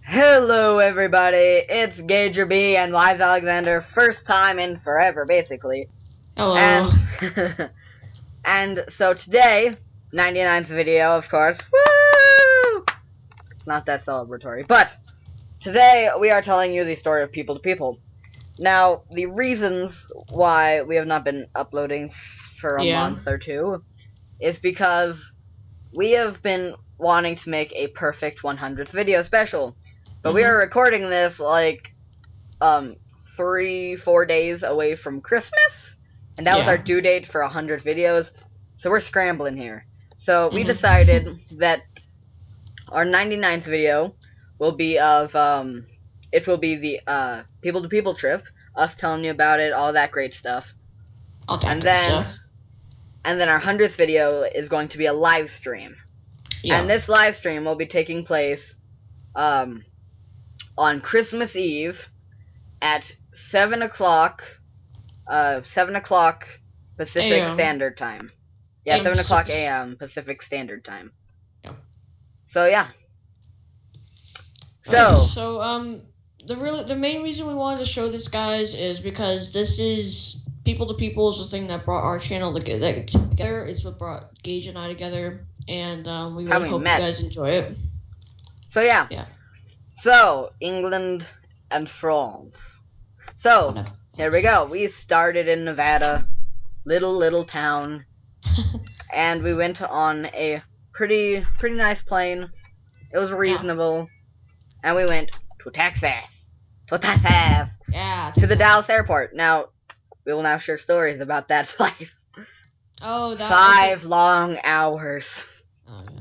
Hello everybody, it's Gager B and Wise Alexander, first time in forever basically. Hello. And and so today, 99th video of course. Woo! It's not that celebratory, but today we are telling you the story of People to People. Now, the reasons why we have not been uploading for a Yeah. month or two is because we have been wanting to make a perfect 100th video special. But we are Mhm. recording this like 3-4 days away from Christmas, and that was our Yeah. due date for 100 videos. So we're scrambling here. So we decided Mhm. that our 99th video will be of it will be the people to people trip, us telling you about it, all that great stuff, All that and good then stuff. our 100th video is going to be a live stream, and Yeah. this live stream will be taking place um on Christmas Eve at 7 o'clock 7 o'clock Pacific AM. Standard Time. Yeah, AM 7 o'clock Pacific. a.m. Pacific Standard Time. Yeah. So yeah. Right. So The main reason we wanted to show this, guys, is because this is people to people is the thing that brought our channel together. It's what brought Gage and I together, and we it's how really we hope you met. guys enjoy it. So yeah. Yeah. So England and France. So Wanna here we go. We started in Nevada, little town, and we went on a pretty nice plane. It was Yeah. reasonable, and we went to Texas, to Texas, Yeah. to the Dallas airport. Now we will now share stories about that flight. Oh, that okay. 5 long hours Oh yeah.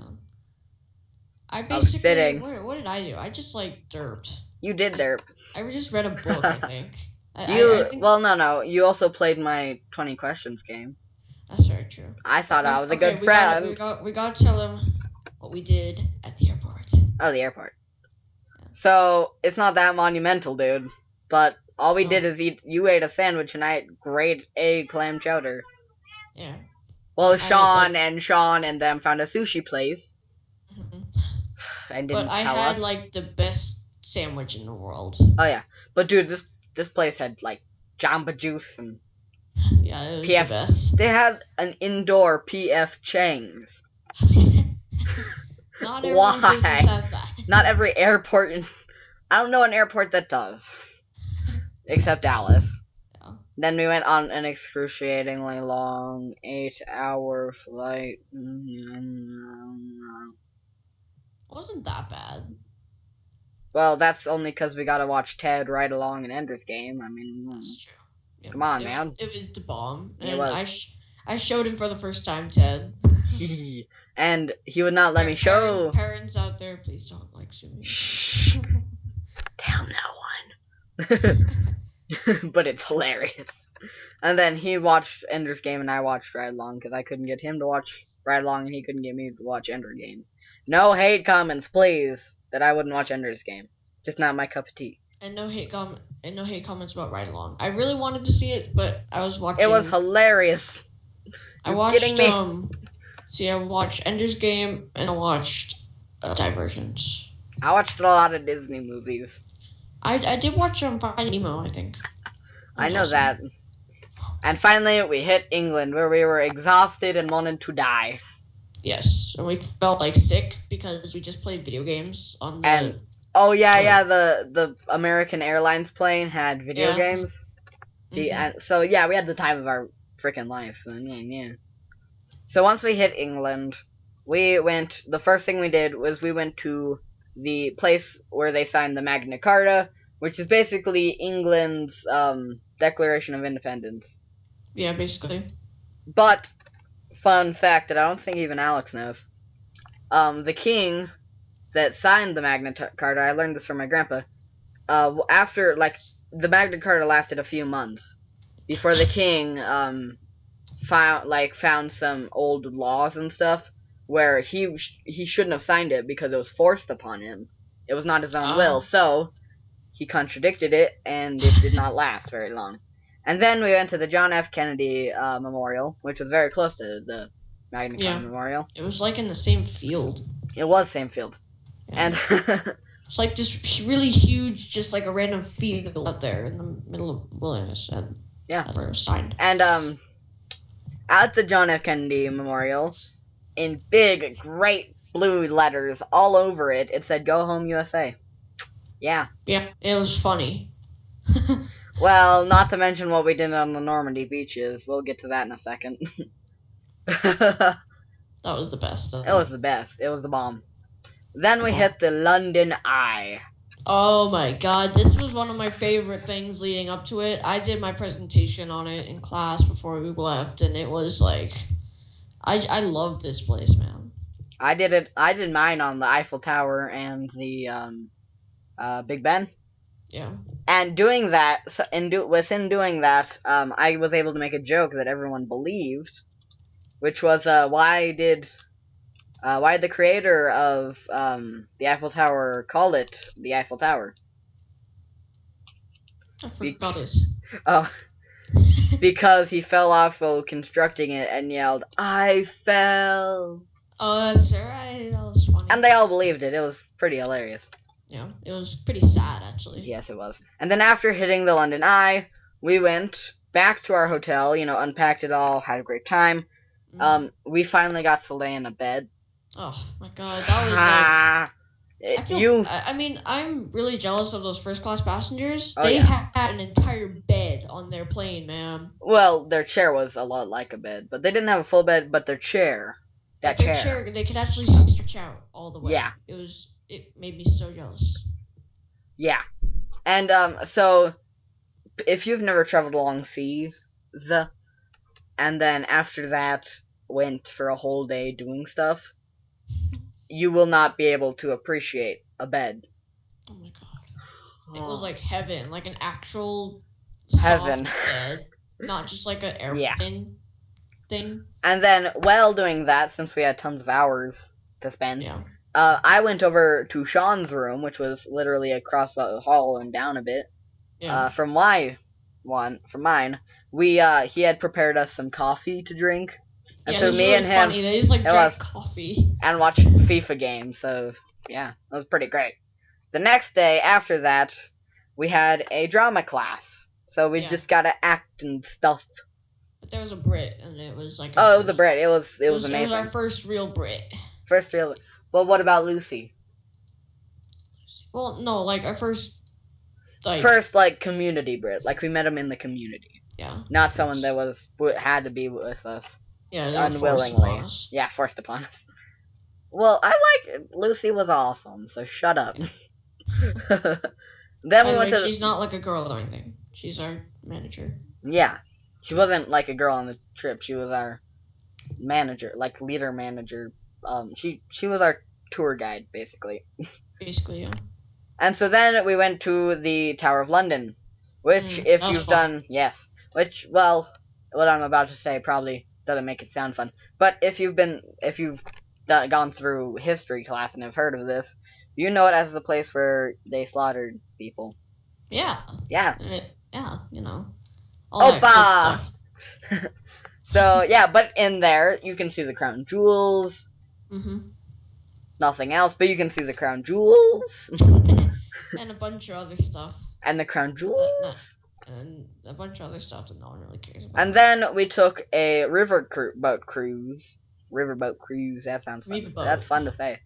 I of basically sitting. what did I do? I just like derped. You did I derp. I just read a book. I think. I You think well, no. You also played my 20 questions game. that's very true. I thought I But was a okay, good friend. we got to tell him what we did at the airport. Oh, the airport. So it's not that monumental, dude. But all we did Oh is eat. You ate a sandwich, and I ate great egg clam chowder. yeah. Well, I like. Sean and them found a sushi place Mhm. and But didn't I tell had us. like the best sandwich in the world. Oh yeah, but dude, this place had like Jamba Juice and Yeah, it was the PF. best. They had an indoor PF Chang's. Not every business Why? has that. Not every airport. I don't know an airport that does, Besides except Dallas. Dallas. Yeah. Then we went on an excruciatingly long 8-hour flight. Wasn't that bad. Well, that's only because we gotta watch Ted ride along in Ender's Game. I mean, That's true. Yeah. come on, man. It was the bomb, It and was. I showed him for the first time, Ted. And he would not let me show. Parents out there, please don't like sue me. Shh. Tell no one. But it's hilarious. And then he watched Ender's Game and I watched Ride Along because I couldn't get him to watch Ride Along and he couldn't get me to watch Ender's Game. No hate comments, please, that I wouldn't watch Ender's Game. Just not my cup of tea. And no hate comments about Ride Along. I really wanted to see it, but I was watching. It was hilarious. I You're watched kidding me? See, I watched Ender's Game and I watched Divergent. I watched a lot of Disney movies. I did watch Finding Nemo. I think. I know awesome. that. And finally, we hit England, where we were exhausted and wanted to die. Yes, and we felt like sick because we just played video games on the. And oh yeah, the American Airlines plane had video games. So yeah, we had the time of our freaking life. Yeah. So once we hit England, we went. The first thing we did was we went to the place where they signed the Magna Carta, which is basically England's Declaration of Independence. Yeah, basically. But fun fact that I don't think even Alex knows. The king that signed the Magna Carta, I learned this from my grandpa. After the Magna Carta lasted a few months before the king found some old laws and stuff where he shouldn't have signed it because it was forced upon him. It was not his own will, so he contradicted it, and it did not last very long. And then we went to the John F. Kennedy Memorial, which was very close to the Magna Carta Memorial. It was like in the same field. It was same field. Yeah. And It's like this really huge, just like a random field up there in the middle of wilderness, and Yeah. that's where it was signed. And at the John F. Kennedy Memorial, in big, great blue letters all over it, it said "Go Home USA." Yeah. Yeah, it was funny. Well, not to mention what we did on the Normandy beaches. We'll get to that in a second. It That was the best. was the best. It was the bomb. Then we hit the London Eye. Oh my god, this was one of my favorite things leading up to it. I did my presentation on it in class before we left, and it was like, I loved this place, man. I did mine on the Eiffel Tower and the Big Ben. Yeah. And doing that, within doing that, I was able to make a joke that everyone believed, which was why did the creator of the Eiffel Tower call it the Eiffel Tower? I forgot this. Oh, because he fell off while constructing it and yelled, "I fell!" Oh, that's right. That was funny. And they all believed it. It was pretty hilarious. Yeah, it was pretty sad, actually. Yes, it was. And then after hitting the London Eye, we went back to our hotel, unpacked it all, had a great time. We finally got to lay in a bed. Oh my god, that was like... I mean, I'm really jealous of those first class passengers. They had an entire bed on their plane, man. Well, their chair was a lot like a bed, but they didn't have a full bed, but their chair. Their chair, they could actually stretch out all the way. Yeah. It made me so jealous. Yeah. And, so, if you've never traveled along seas, and then after that went for a whole day doing stuff, you will not be able to appreciate a bed. Oh my god. It was like heaven, like an actual heaven soft bed, not just like an airplane thing. And then, while doing that, since we had tons of hours to spend, I went over to Sean's room, which was literally across the hall and down a bit. From mine. He had prepared us some coffee to drink. And so me and him, funny. They just drank coffee and watched FIFA games. So yeah, it was pretty great. The next day after that, we had a drama class. So we just gotta act and stuff. But there was a Brit, and it was like... it was a Brit. It was amazing. It was our first real Brit. Well, what about Lucy? Well, no, like our first... First, community Brit. Like, we met him in the community. Yeah. Not someone that had to be with us. Yeah, unwillingly. Forced upon us. Well, Lucy was awesome, so shut up. Then we went to... She's not like a girl or anything. She's our manager. Yeah. She wasn't like a girl on the trip. She was our manager, like leader manager. She was our tour guide, basically. Basically, yeah. And so then we went to the Tower of London, which, if you've done... Yes. Which, well, what I'm about to say probably doesn't make it sound fun. But if you've gone through history class and have heard of this, you know it as the place where they slaughtered people. Yeah. Yeah. All that good stuff. So, yeah, but in there, you can see the crown jewels. Mm-hmm. Nothing else, but you can see the crown jewels. And a bunch of other stuff. And the crown jewels. And a bunch of other stuff that no one really cares about. And then we took a riverboat cruise. Riverboat cruise, that sounds fun. That's fun to say.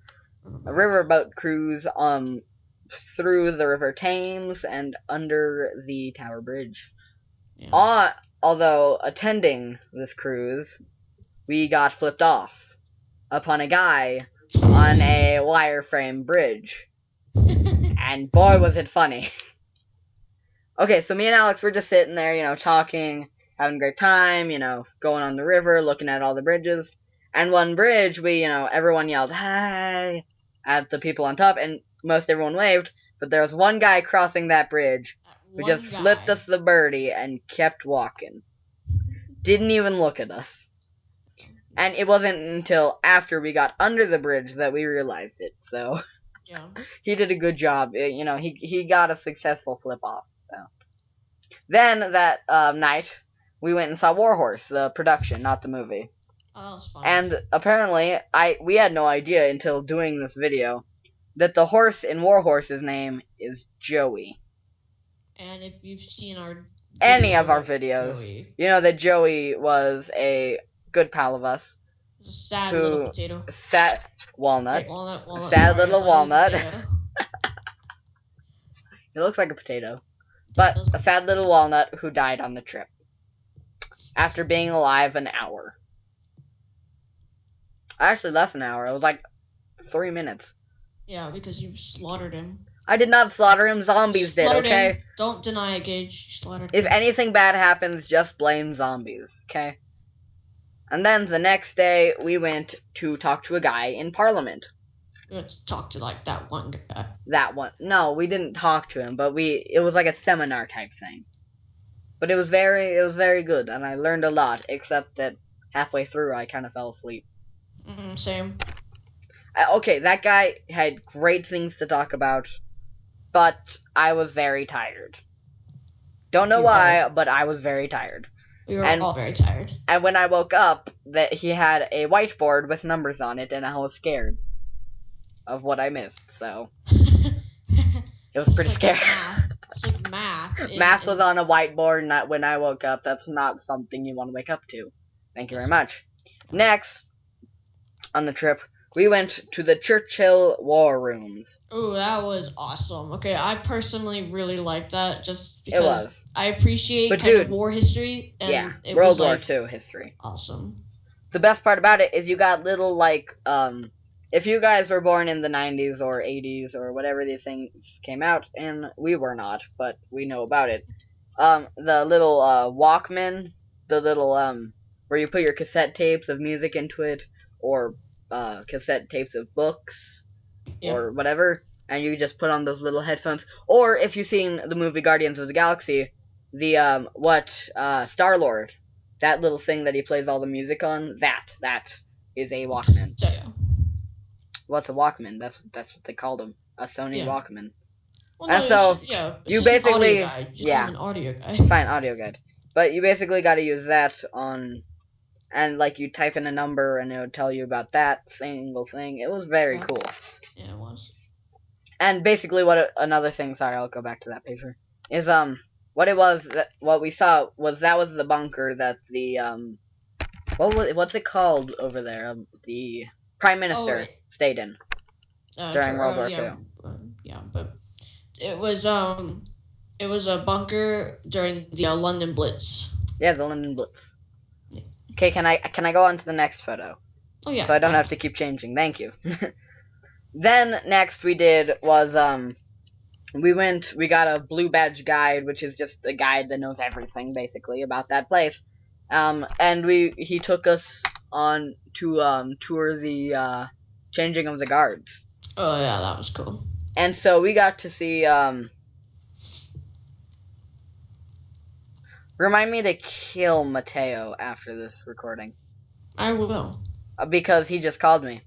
A riverboat cruise through the River Thames and under the Tower Bridge. Yeah. Although attending this cruise, we got flipped off upon a guy on a wireframe bridge. And boy, was it funny. Okay, so me and Alex were just sitting there, talking, having a great time, going on the river, looking at all the bridges. And one bridge, everyone yelled, "Hi!" at the people on top, and most everyone waved. But there was one guy crossing that bridge who just flipped us the birdie and kept walking. Didn't even look at us. And it wasn't until after we got under the bridge that we realized it. So he did a good job. He got a successful flip off. So then that night we went and saw Warhorse, the production, not the movie. Oh, that was fun. And apparently we had no idea until doing this video that the horse in Warhorse's name is Joey. And if you've seen any of our videos, Joey, you know that Joey was a good pal of us. A sad little potato. Sad walnut. Wait, walnut. Sad sorry, little walnut. He looks like a potato. But a sad little walnut who died on the trip. After being alive an hour. Actually, less than an hour. It was like 3 minutes. Yeah, because you slaughtered him. I did not slaughter him. Zombies did, okay? Him. Don't deny it, Gage. You slaughtered him. If him. anything bad happens, just blame zombies, okay? And then the next day, we went to talk to a guy in Parliament. We went to talk to, like, that one guy. That one. No, we didn't talk to him, but it was like a seminar type thing. But it was very good, and I learned a lot, except that halfway through, I kind of fell asleep. Same. Okay, that guy had great things to talk about, but I was very tired. Don't know why, but I was very tired. We were all very tired. And when I woke up, that he had a whiteboard with numbers on it, and I was scared of what I missed, so it was pretty scary. It's like math. Math was on a whiteboard, not when I woke up. That's not something you want to wake up to. Thank you very much. Next, on the trip, we went to the Churchill War Rooms. Ooh, that was awesome. Okay, I personally really liked that just because I appreciate of war history. And yeah, it World was, War II history. Awesome. The best part about it is you got little, like, if you guys were born in the 90s or 80s or whatever these things came out, and we were not, but we know about it, the little Walkman, the little, where you put your cassette tapes of music into it, or cassette tapes of books, or whatever, and you just put on those little headphones. Or if you've seen the movie Guardians of the Galaxy, the Star-Lord, that little thing that he plays all the music on, that is a Walkman. So, yeah. What's a Walkman? That's what they called them, a Sony Walkman. Well, no, and so you basically an audio guide. Fine, audio guide. But you basically got to use that on. And, like, you type in a number, and it would tell you about that single thing. It was very cool. Yeah, it was. And basically another thing, sorry, I'll go back to that picture, is, what we saw was that was the bunker that the, what's it called over there? The Prime Minister stayed in during World War II. Yeah, but it was a bunker during the London Blitz. Yeah, the London Blitz. Okay, can I go on to the next photo? Oh yeah. So I don't have to keep changing. Thank you. Then next we did was we got a blue badge guide, which is just a guide that knows everything basically about that place. And he took us on to tour the changing of the guards. Oh yeah, that was cool. And so we got to see remind me to kill Mateo after this recording. I will. Because he just called me.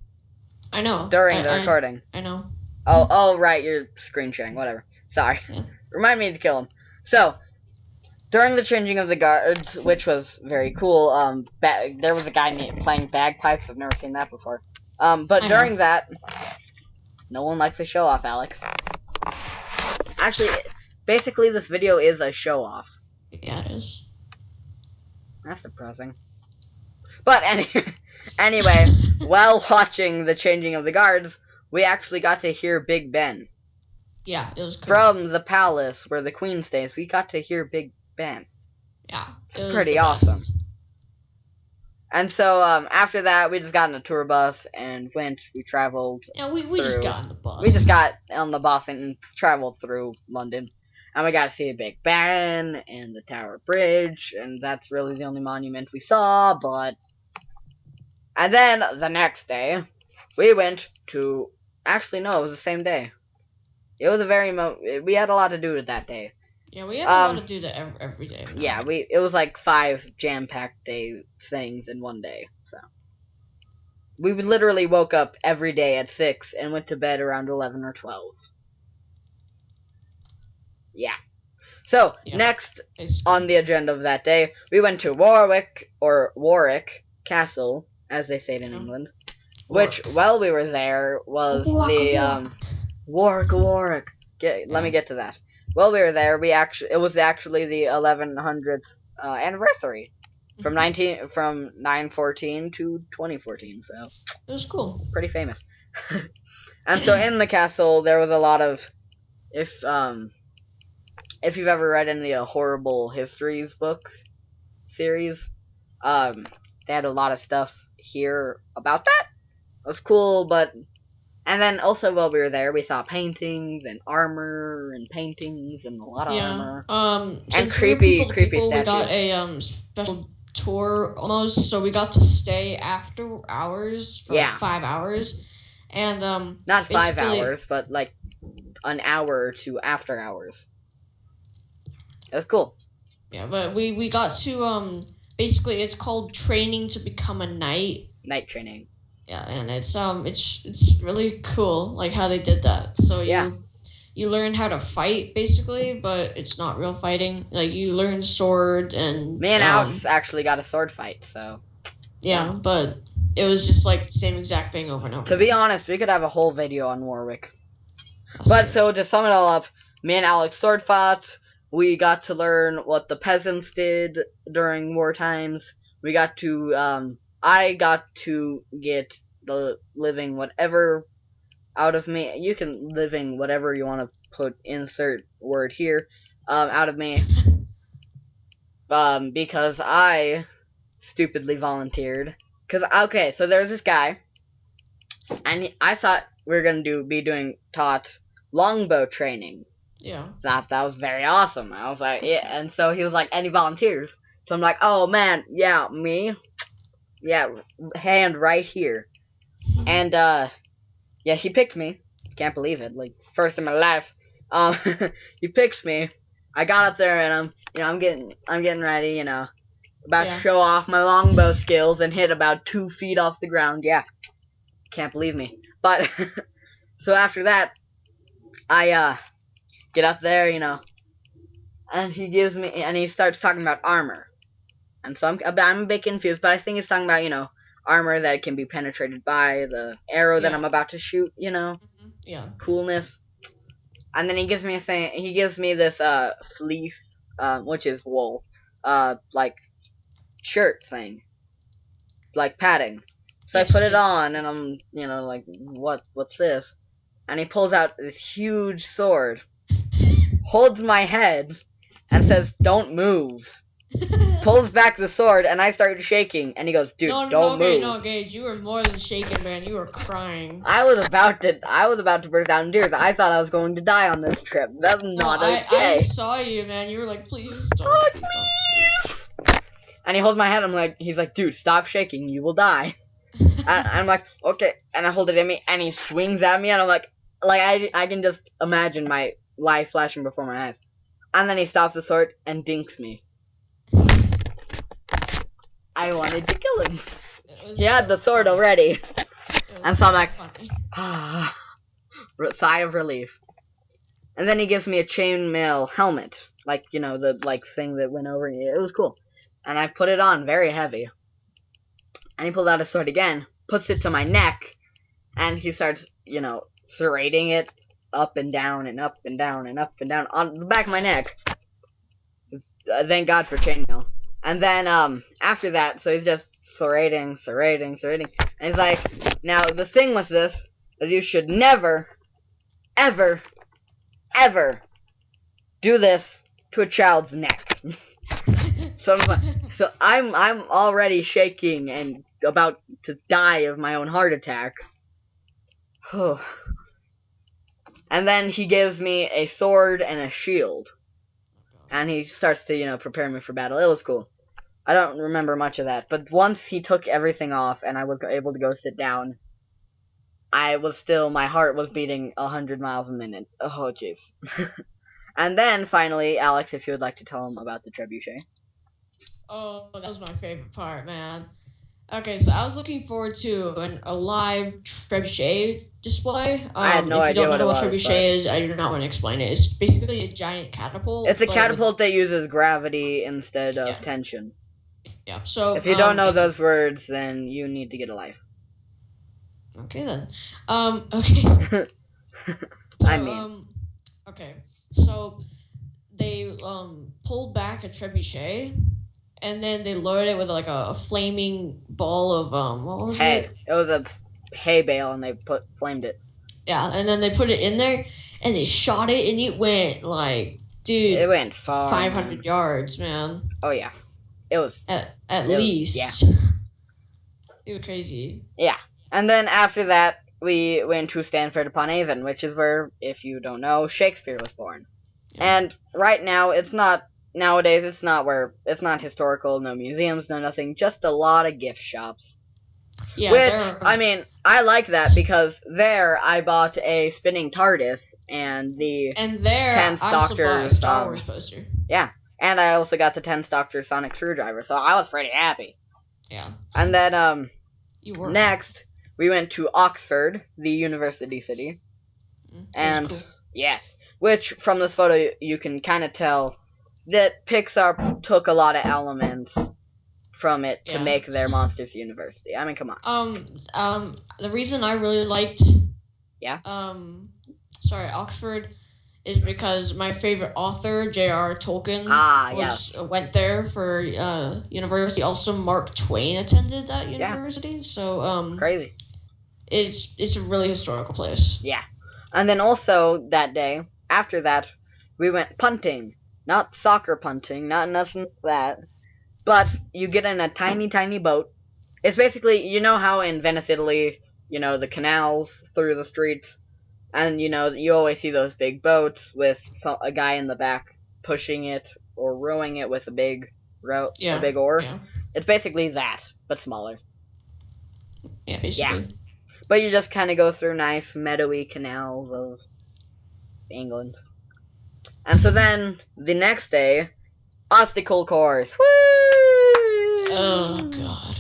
I know. During the recording. I know. Oh, right, you're screen sharing, whatever. Sorry. Yeah. Remind me to kill him. So, during the changing of the guards, which was very cool, there was a guy playing bagpipes. I've never seen that before. But during that, no one likes a show-off, Alex. Actually, basically, this video is a show-off. Yeah, it is. That's depressing. But anyway, while watching the changing of the guards, we actually got to hear Big Ben. Yeah, it was cool. From the palace where the Queen stays, we got to hear Big Ben. Yeah, it was pretty awesome. And so after that, we just got in a tour bus and we traveled. Yeah, we just got on the bus. We just got on the bus and traveled through London. And we got to see Big Ben and the Tower Bridge, and that's really the only monument we saw, but... And then, the next day, we went to... Actually, no, it was the same day. It was we had a lot to do that day. Yeah, we had a lot to do that every day. No? Yeah, it was like 5 jam-packed day things in one day, so... We literally woke up every day at 6 and went to bed around 11 or 12. Yeah. So, next on the agenda of that day, we went to Warwick Castle, as they say it in England. Which, while we were there, was Warwick. Let me get to that. While we were there, it was actually the 1100th anniversary from 914 to 2014. So It was cool. pretty famous. And so in the castle, there was a lot of if you've ever read any Horrible Histories book series, they had a lot of stuff here about that. It was cool, but and then also while we were there, we saw paintings and armor and paintings and a lot of armor. And creepy creepy statues. We got a special tour almost, so we got to stay after hours for like 5 hours, and not 5 hours, but like an hour or two after hours. It was cool. Yeah, but we got to basically it's called training to become a knight. Night training. Yeah, and it's really cool, like how they did that. So you learn how to fight basically, but it's not real fighting. Like you learn sword and me and Alex actually got a sword fight. So yeah, but it was just like the same exact thing over and over. To be honest, we could have a whole video on Warwick. But so to sum it all up, me and Alex sword fought. We got to learn what the peasants did during war times. We got to I got to get the living whatever out of me. You can living whatever you want to put, insert word here, out of me. Because I stupidly volunteered. Okay, so there was this guy, and I thought we were going to be taught longbow training. Yeah. So that was very awesome. I was like, yeah. And so he was like, any volunteers? So I'm like, oh man, yeah, me. Yeah, hand right here. And, yeah, he picked me. Can't believe it. Like, first in my life. He picked me. I got up there and I'm getting ready, about to show off my longbow skills and hit about 2 feet off the ground. Yeah. Can't believe me. But, so after that, I, get up there, and he starts talking about armor. And so I'm a bit confused, but I think he's talking about, armor that can be penetrated by the arrow that I'm about to shoot, Yeah. Coolness. And then he gives me this fleece, which is wool, like shirt thing. Like padding. So I put it on and I'm, like, what's this? And he pulls out this huge sword, holds my head, and says, "Don't move." Pulls back the sword, and I started shaking. And he goes, "Dude, don't move." No, Gage, you were more than shaking, man. You were crying. I was about to burst out in tears. I thought I was going to die on this trip. That's not okay. I saw you, man. You were like, "Please stop." And he holds my head. He's like, "Dude, stop shaking. You will die." And I'm like, "Okay." And I hold it in me, and he swings at me, and I'm like I can just imagine my life flashing before my eyes. And then he stops the sword and dinks me. I wanted to kill him. He had the sword already. And so I'm like, sigh of relief. And then he gives me a chainmail helmet. Like, the thing that went over me. It was cool. And I put it on, very heavy. And he pulled out his sword again, puts it to my neck, and he starts, serrating it up and down and up and down and up and down on the back of my neck. Thank God for chainmail. And then, after that, so he's just serrating. And he's like, now, the thing with this is you should never, ever, ever do this to a child's neck. So I'm already shaking and about to die of my own heart attack. And then he gives me a sword and a shield. And he starts to, prepare me for battle. It was cool. I don't remember much of that. But once he took everything off and I was able to go sit down, my heart was beating 100 miles a minute. Oh, jeez. And then, finally, Alex, if you would like to tell him about the trebuchet. Oh, that was my favorite part, man. Okay, so I was looking forward to a live trebuchet display. I had no idea what it was. If you don't know what trebuchet is, I do not want to explain it. It's basically a giant catapult. It's a catapult that uses gravity instead of tension. Yeah, so... If you don't know those words, then you need to get a life. Okay, then. Okay. So, I mean, okay. So they pulled back a trebuchet, and then they loaded it with like a flaming ball of what was hay. it? It was a hay bale, and they flamed it. Yeah, and then they put it in there, and they shot it, and it went like, It dude, went far, 500 man. yards, man. Oh yeah, it was At least. yeah. It was crazy. Yeah. And then after that, we went to Stanford upon Avon, which is where, if you don't know, Shakespeare was born. Yeah. And right now, nowadays, it's not historical, no museums, no nothing, just a lot of gift shops. Yeah, Which, I mean, I like that because there I bought a spinning TARDIS and the and there 10th I also bought a Doctor Star Wars poster. Yeah. And I also got the 10th Doctor Sonic Screwdriver, so I was pretty happy. Yeah. And then, You were. next, we went to Oxford, the university city. And, cool. yes, which from this photo you can kind of tell that Pixar took a lot of elements from it to make their Monsters University. I mean, come on. The reason I really liked Oxford is because my favorite author, J.R. Tolkien, went there for university. Also, Mark Twain attended that university. So crazy. It's a really historical place. Yeah. And then also that day, after that, we went punting. Not soccer punting, not nothing like that. But you get in a tiny, tiny boat. It's basically, you know how in Venice, Italy, the canals through the streets, and you always see those big boats with a guy in the back pushing it or rowing it with a big oar. Yeah. It's basically that, but smaller. Yeah, basically. Yeah. But you just kind of go through nice meadowy canals of England. And so then, the next day, obstacle course. Woo! Oh, God.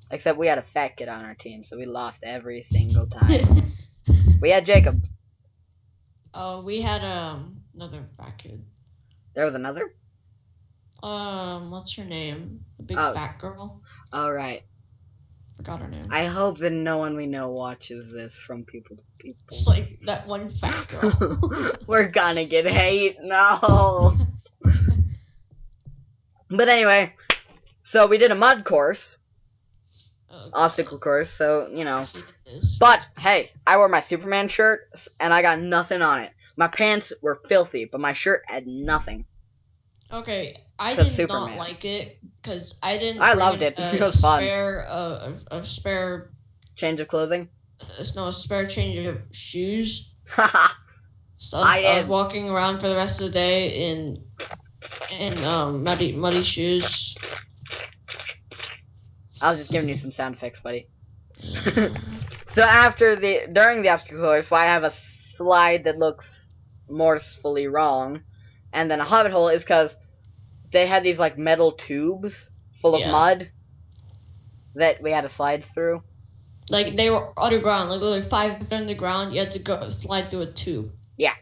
Except we had a fat kid on our team, so we lost every single time. We had Jacob. Oh, we had another fat kid. There was another? What's her name? The big fat girl. Oh, right. Forgot her name. I hope that no one we know watches this from people to people. It's like that one fat girl. We're gonna get hate. No. But anyway, so we did a mud course. Obstacle course, so, But, hey, I wore my Superman shirt, and I got nothing on it. My pants were filthy, but my shirt had nothing. Okay, I did not like it, because I didn't I loved it. It was fun. A spare... Change of clothing? No, a spare change of shoes. Haha. So I was walking around for the rest of the day in muddy shoes. I was just giving you some sound effects, buddy. So during the obstacle course, why I have a slide that looks mortifully wrong, and then a hobbit hole is because they had these like metal tubes full of mud that we had to slide through. Like they were underground, like literally 5 feet underground. You had to slide through a tube. Yeah,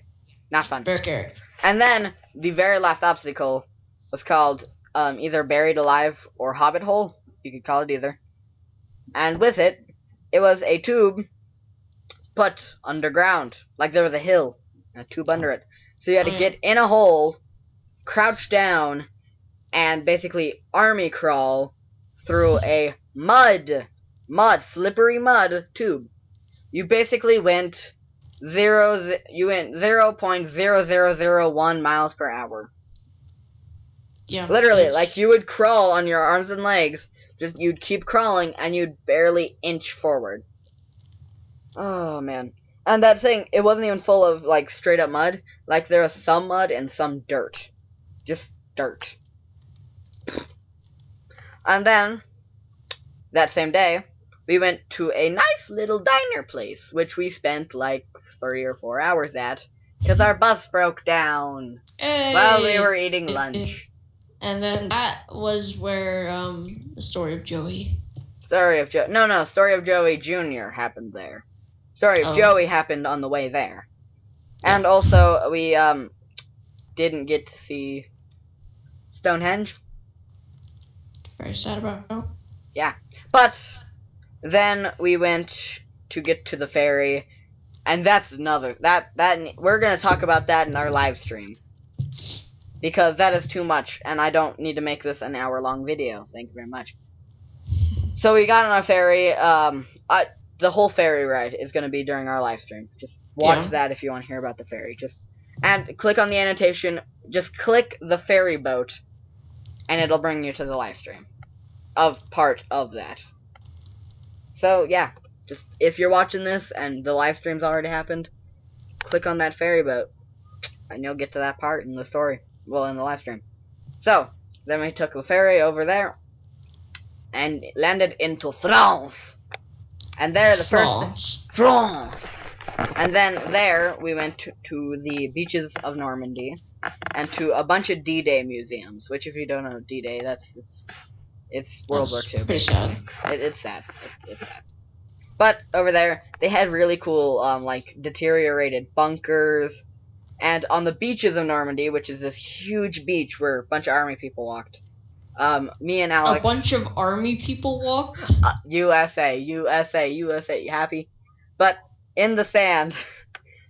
not fun. Very scary. And then the very last obstacle was called either Buried Alive or Hobbit Hole. You could call it either. And with it, it was a tube put underground. Like there was a hill and a tube under it. So you had to get in a hole, crouch down, and basically army crawl through a slippery mud tube. You basically went 0.0001 miles per hour. Yeah. Literally, like you would crawl on your arms and legs. You'd keep crawling and you'd barely inch forward. Oh man. And that thing, it wasn't even full of like straight up mud. Like there was some mud and some dirt. Just dirt. And then, that same day, we went to a nice little diner place, which we spent like 3 or 4 hours at, because our bus broke down while we were eating lunch. And then that was where the story of Joey. Story of Joey Jr. happened there. Story of Joey happened on the way there. Yeah. And also, we didn't get to see Stonehenge. Very sad about that. Yeah. But then we went to get to the ferry, And that's another that we're gonna talk about that in our live stream because that is too much, and I don't need to make this an hour-long video. Thank you very much. So we got on our ferry. The whole ferry ride is gonna be during our live stream. Just watch that if you want to hear about the ferry. And click on the annotation. Just click the ferry boat, and it'll bring you to the live stream of part of that. So yeah, just if you're watching this and the live stream's already happened, click on that ferry boat, and you'll get to that part in the story. Well, in the live stream. So then we took the ferry over there, and landed into France. And there the France. And then there we went to the beaches of Normandy, and to a bunch of D-Day museums. Which, if you don't know D-Day, it's World War II. Pretty sad. It's sad. It's sad. But over there, they had really cool, like, deteriorated bunkers. And on the beaches of Normandy, which is this huge beach where a bunch of army people walked, me and Alex... A bunch of army people walked? USA, you happy? But in the sand,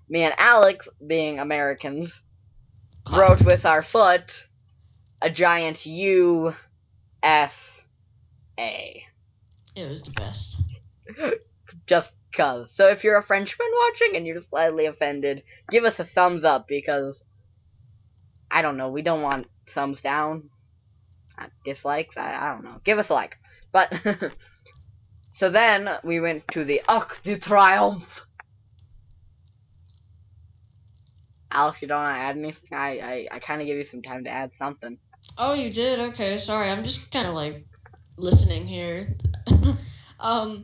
me and Alex, being Americans, wrote with our foot a giant USA. It was the best. Just cuz. So if you're a Frenchman watching and you're slightly offended, give us a thumbs up because, I don't know, we don't want thumbs down. Dislikes, I don't know. Give us a like. But, so then we went to the Arc de Triomphe. Alex, you don't want to add anything? I kind of give you some time to add something. Oh, you did? Okay, sorry. I'm just kind of like listening here. The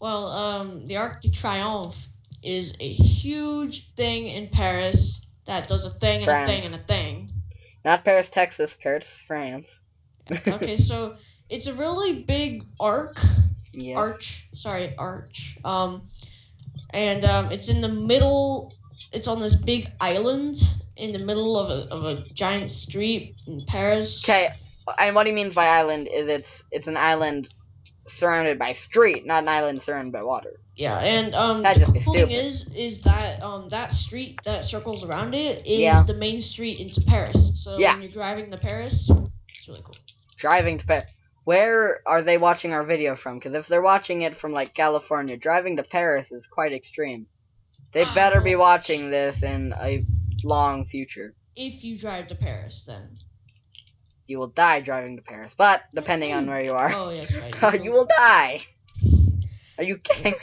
Arc de Triomphe is a huge thing in Paris that does a thing and France. a thing and a thing. Not Paris, Texas, Paris, France. Okay, so it's a really big arch. And it's in the middle. It's on this big island in the middle of a giant street in Paris. Okay, and what he means by island is it's an island surrounded by street, not an island surrounded by water. Yeah, and That'd the cool thing is that that street that circles around it is the main street into Paris. So when you're driving to Paris, it's really cool. Driving to Paris. Where are they watching our video from? Because if they're watching it from, like, California, driving to Paris is quite extreme. They better be watching this in a long future. If you drive to Paris, then. You will die driving to Paris. But, depending on where you are. Oh, yes, right. You will die. Are you kidding me?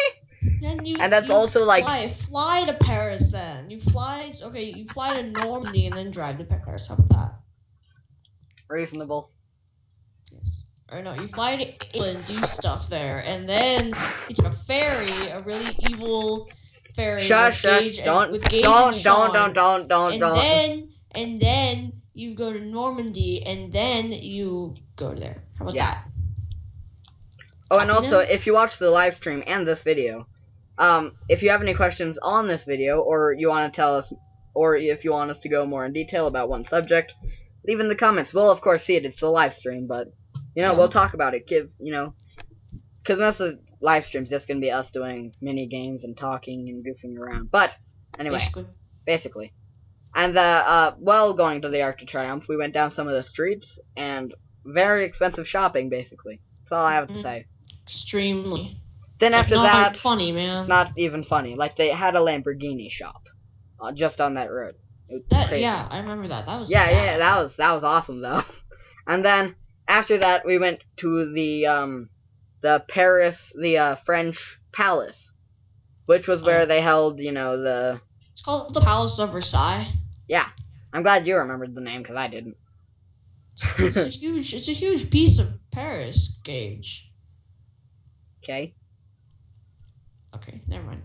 Then and that's also, like... Fly to Paris, then. You fly to Normandy and then drive to Paris. How about that? Reasonable. Or no, you fly to England, do stuff there, and then you take a ferry, a really evil ferry with Gage and Sean. And then you go to Normandy, and then you go to there. How about that? Oh, and also, if you watch the live stream and this video, if you have any questions on this video, or you want to tell us, or if you want us to go more in detail about one subject, leave in the comments. We'll, of course, see it. It's a live stream, but... we'll talk about it. Because most of the live streams just gonna be us doing mini games and talking and goofing around. But anyway, basically, and while going to the Arc de Triomphe, we went down some of the streets and very expensive shopping. Basically, that's all I have to say. Extremely. Then after that, funny, man. Not even funny. Like they had a Lamborghini shop, just on that road. I remember that. That was sad. that was awesome though. And then. After that, we went to the French palace, which was where they held, the... It's called the Palace of Versailles. Yeah. I'm glad you remembered the name, because I didn't. It's a huge piece of Paris, Gage. Okay. Okay, never mind.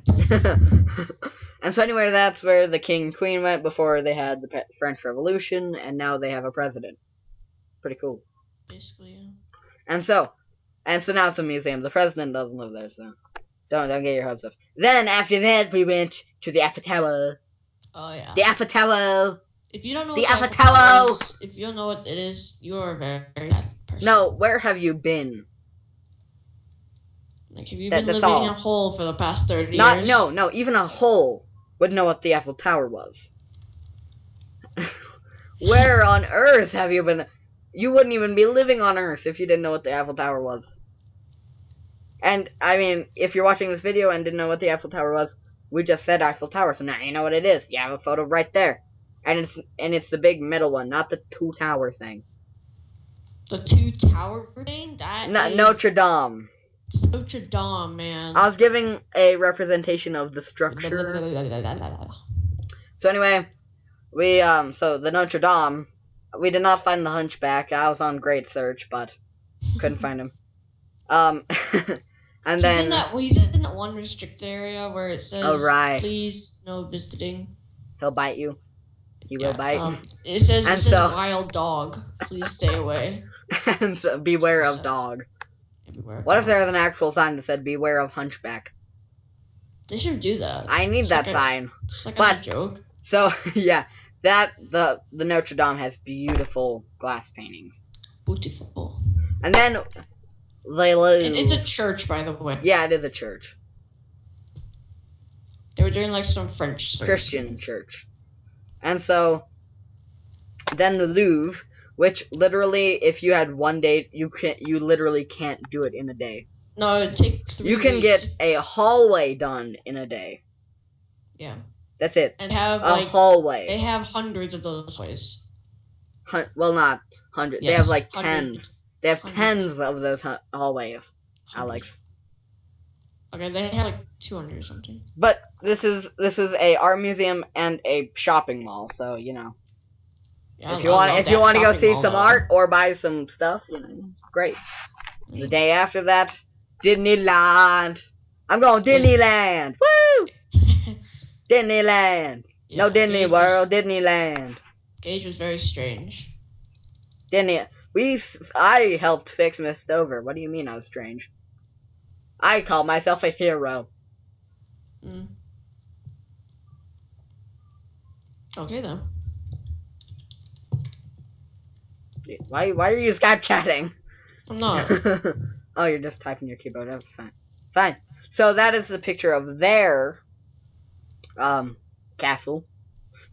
And so anyway, that's where the king and queen went before they had the French Revolution, and now they have a president. Pretty cool. Basically, yeah. And so now it's a museum. The president doesn't live there, so don't get your hopes up. Then after that, we went to the Eiffel Tower. Oh yeah. The Eiffel Tower. If you don't know the Eiffel Tower is, if you don't know what it is, you are a very bad person. No, where have you been? Like, have you been That's living all. in a hole for the past 30 Not years? no, even a hole would know what the Eiffel Tower was. Where on earth have you been? You wouldn't even be living on Earth if you didn't know what the Eiffel Tower was. And, I mean, if you're watching this video and didn't know what the Eiffel Tower was, we just said Eiffel Tower, so now you know what it is. You have a photo right there. And it's the big middle one, not the two tower thing. The two tower thing? That is... Notre Dame. Notre Dame, man. I was giving a representation of the structure. So anyway, so the Notre Dame, we did not find the Hunchback. I was on Great Search, but couldn't find him. And then he's in that one restricted area where it says, oh, right. Please no visiting. He'll bite you. He will bite. It says wild dog. Please stay away. And so, beware of dog. What if there was an actual sign that said beware of Hunchback? They should do that. I need that sign. Just like as a joke. So yeah, the Notre Dame has beautiful glass paintings. Beautiful. And then it's a church, by the way. Yeah, it is a church. They were doing like some French service. Christian church. And so then the Louvre, which literally, if you had one day, you literally can't do it in a day. No, it takes 3 You can weeks. get a hallway done in a day. Yeah. That's it. And have a hallway. They have hundreds of those ways. Well, not hundreds. Yes, they have like 100. tens. They have Hundreds. tens of those hallways, 100. Alex. Okay, they have like 200 or something. But this is a art museum and a shopping mall, so you know. Yeah, if you want to go see some art or buy some stuff, you know, great. The day after that, Disneyland. I'm going Disneyland. Woo! Disneyland. Yeah, No Disney World, Disneyland. Gage was very strange. I helped fix Miss Stover. What do you mean I was strange? I call myself a hero. Okay then. Why are you Skype chatting? I'm not. Oh, you're just typing your keyboard. That's fine. Fine. So that is the picture of their castle.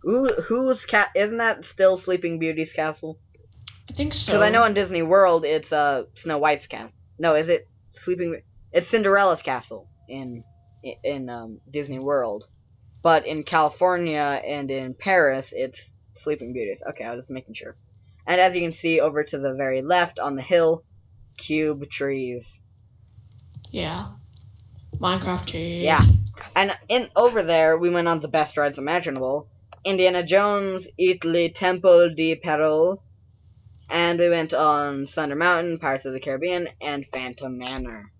Isn't that still Sleeping Beauty's castle? I think so. Because I know in Disney World it's Snow White's castle. No, is it It's Cinderella's castle in Disney World, but in California and in Paris it's Sleeping Beauty's. Okay, I was just making sure. And as you can see over to the very left on the hill, cube trees. Yeah. Minecraft trees. Yeah. And over there we went on the best rides imaginable. Indiana Jones, Italy Temple di Peril, and we went on Thunder Mountain, Pirates of the Caribbean, and Phantom Manor.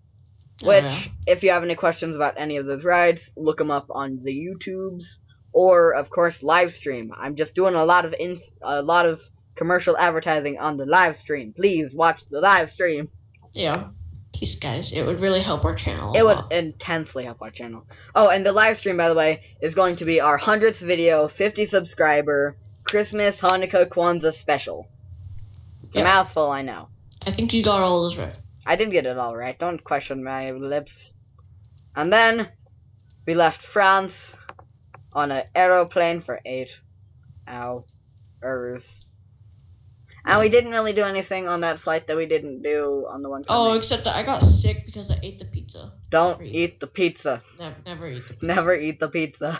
Which, if you have any questions about any of those rides, look them up on the YouTubes, or of course live stream. I'm just doing a lot of commercial advertising on the live stream. Please watch the live stream. Yeah. Please, guys, it would really help our channel. It would intensely help our channel. Oh, and the live stream, by the way, is going to be our 100th video, 50 subscriber, Christmas, Hanukkah, Kwanzaa special. It's a mouthful, I know. I think you got all those right. I did get it all right. Don't question my lips. And then we left France on an aeroplane for 8 hours. And we didn't really do anything on that flight that we didn't do on the one coming. Oh, except that I got sick because I ate the pizza. Don't eat the pizza. Never eat the pizza. Never eat the pizza.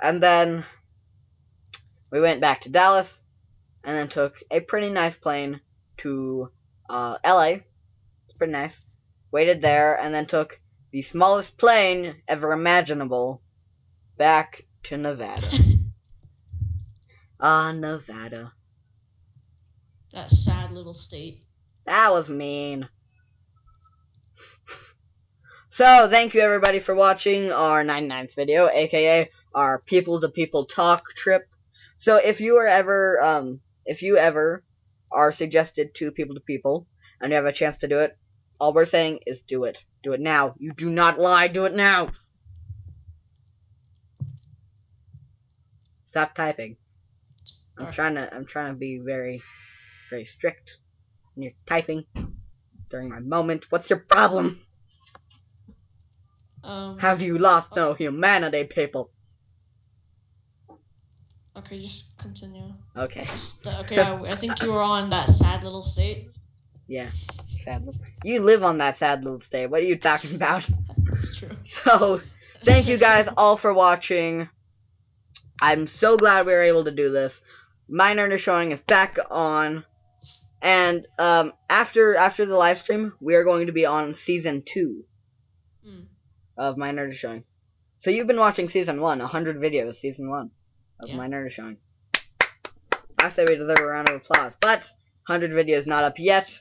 And then we went back to Dallas and then took a pretty nice plane to LA. It's pretty nice. Waited there and then took the smallest plane ever imaginable back to Nevada. Nevada. That sad little state. That was mean. So, thank you everybody for watching our 99th video, aka our people to people talk trip. So, if you ever are suggested to people and you have a chance to do it, all we're saying is do it. Do it now. You do not lie. Do it now. Stop typing. I'm trying to be very, very strict when you're typing during my moment. What's your problem? Have you lost no humanity, people? Okay, just continue. Okay. Okay, I think you were on that sad little state. Yeah. Sad little... You live on that sad little state. What are you talking about? It's true. So, thank you guys all for watching. I'm so glad we were able to do this. My Nerd is Showing is back on. And after the live stream, we are going to be on season 2 of My Nerd is Showing. So you've been watching season 1, 100 videos, season 1 of My Nerd is Showing. I say we deserve a round of applause, but 100 videos not up yet.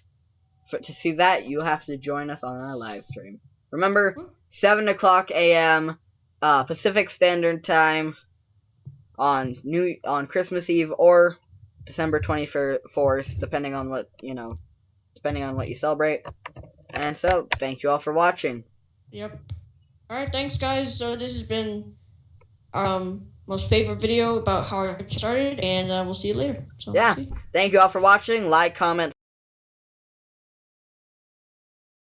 To see that, you have to join us on our live stream. Remember, 7 o'clock a.m. Pacific Standard Time on Christmas Eve or December 24th, depending on what you celebrate. And so, thank you all for watching. Yep. Alright, thanks guys. So this has been our most favorite video about how I started, and we'll see you later. So, yeah. Thank you all for watching. Like, comment,